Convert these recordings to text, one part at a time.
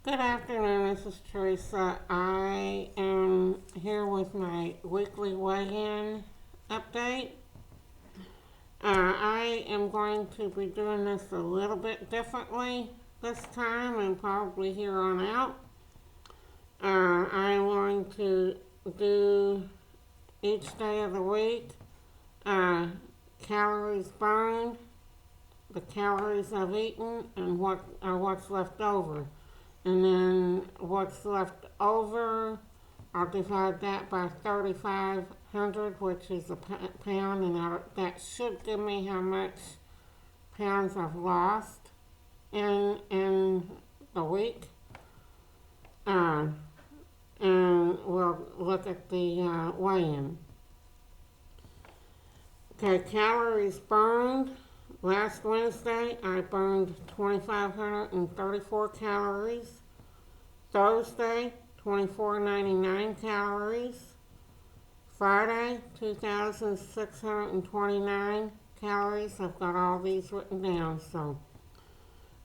Good afternoon, this is Teresa. I am here with my weekly weigh-in update. I am going to be doing this a little bit differently this time and probably here on out. I am going to do each day of the week uh, calories burned, the calories I've eaten, and what's left over. And then what's left over, I'll divide that by 3,500, which is a pound, and that should give me how much pounds I've lost in a week. And we'll look at the weigh-in. Okay, calories burned. Last Wednesday, I burned 2,534 calories. Thursday, 2,499 calories. Friday, 2,629 calories. I've got all these written down. So,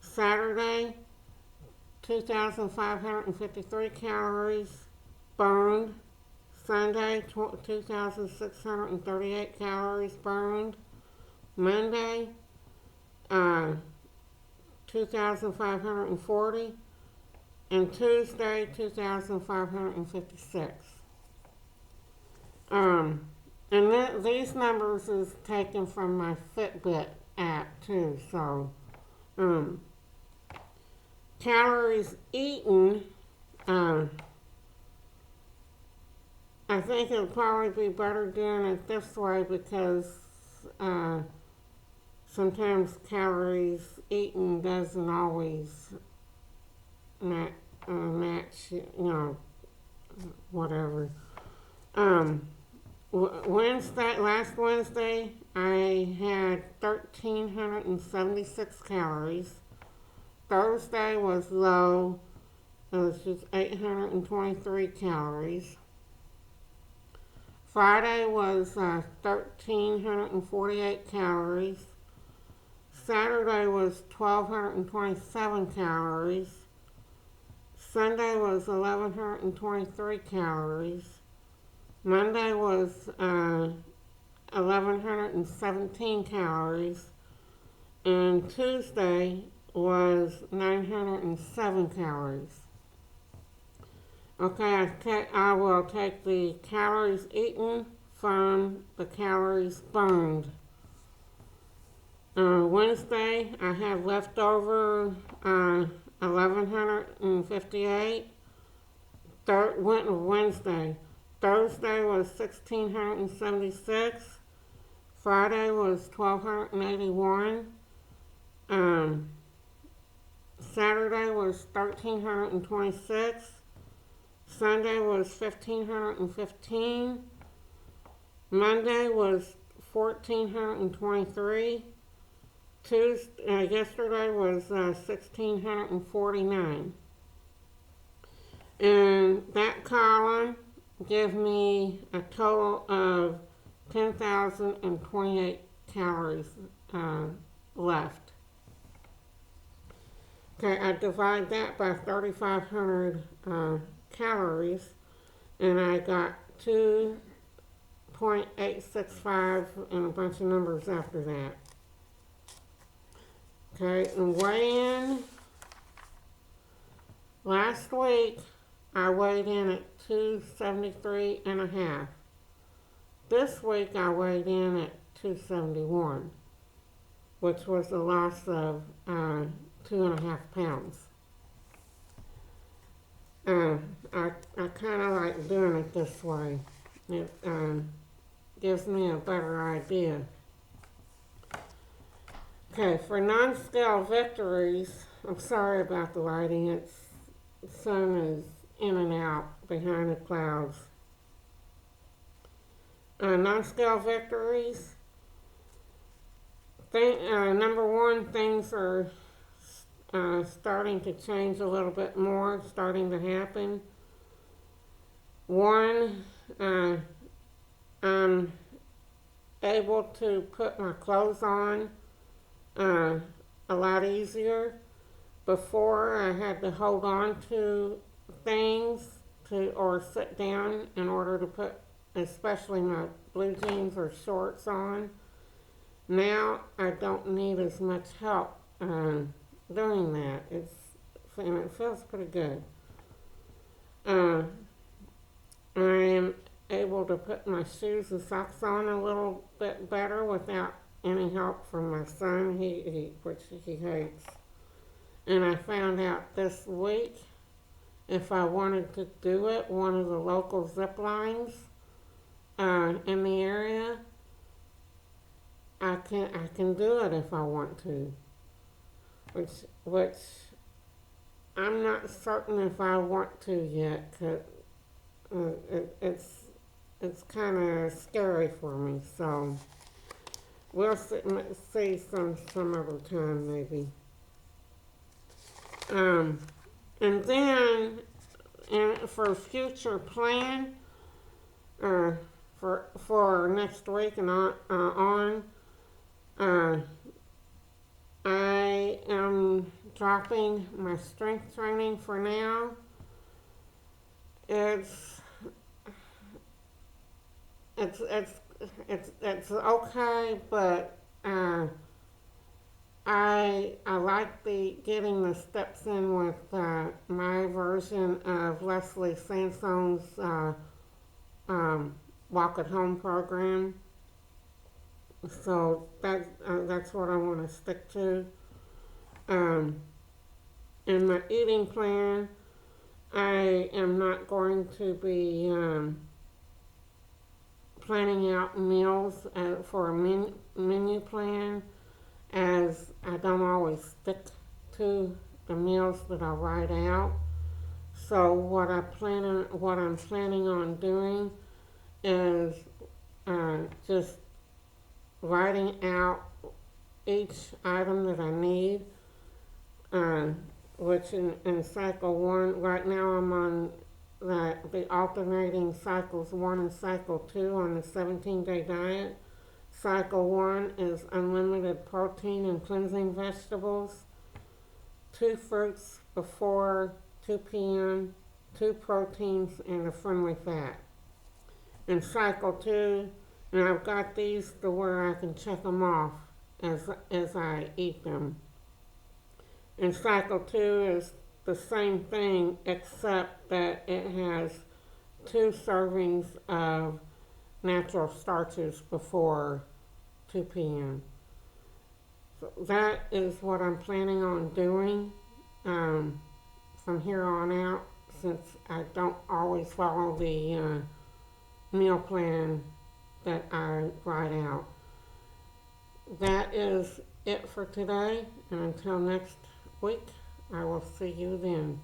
Saturday, 2,553 calories burned. Sunday, 2,638 calories burned. Monday, 2,540, and Tuesday, 2,556. And these numbers is taken from my Fitbit app too. So, calories eaten. I think it'll probably be better doing it this way because sometimes calories eaten doesn't always match, whatever. Last Wednesday, I had 1,376 calories. Thursday was low. It was just 823 calories. Friday was 1,348 calories. Saturday was 1,227 calories. Sunday was 1,123 calories. Monday was 1,117 calories. And Tuesday was 907 calories. Okay, I will take the calories eaten from the calories burned. Wednesday, I had leftover 1,158. Wednesday. Thursday was 1,676. Friday was 1,281. Saturday was 1,326. Sunday was 1,515. Monday was 1,423. Yesterday was 1,649. And that column gave me a total of 10,028 calories left. Okay, I divide that by 3,500 calories, and I got 2.865 and a bunch of numbers after that. Okay, and weigh-in. Last week, I weighed in at 273 and a half. This week, I weighed in at 271, which was a loss of 2.5 pounds. I kind of like doing it this way. It gives me a better idea. Okay, for non-scale victories, I'm sorry about the lighting. The sun is in and out behind the clouds. Non-scale victories. Number one, things are starting to change a little bit more, starting to happen. One, I'm able to put my clothes on a lot easier, before I had to hold on to things or sit down in order to put, especially my blue jeans or shorts on. Now I don't need as much help doing that. And it feels pretty good. Uh, I am able to put my shoes and socks on a little bit better without any help from my son, which he hates. And I found out this week, if I wanted to do it, one of the local zip lines in the area, I can do it if I want to. Which I'm not certain if I want to yet, 'cause it's kind of scary for me. So we'll see some other time maybe. And then for future plan for next week and on, I am dropping my strength training for now. It's okay, but I like getting the steps in with my version of Leslie Sanson's Walk at Home program. So that's what I want to stick to. In my eating plan, I am not going to be planning out meals for a menu plan, as I don't always stick to the meals that I write out. So what I'm planning on doing is just writing out each item that I need, which in cycle 1, right now I'm on the alternating cycles 1 and cycle 2 on the 17-day diet. Cycle 1 is unlimited protein and cleansing vegetables, 2 fruits before 2 p.m., 2 proteins, and a friendly fat. In cycle 2, and I've got these to where I can check them off as I eat them. And cycle 2 is the same thing, except that it has 2 servings of natural starches before 2 p.m. So that is what I'm planning on doing from here on out, since I don't always follow the meal plan that I write out. That is it for today, and until next week, I will see you then.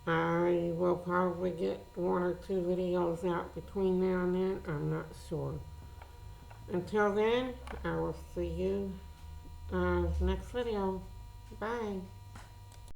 I will probably get 1 or 2 videos out between now and then, I'm not sure. Until then, I will see you next video. Bye.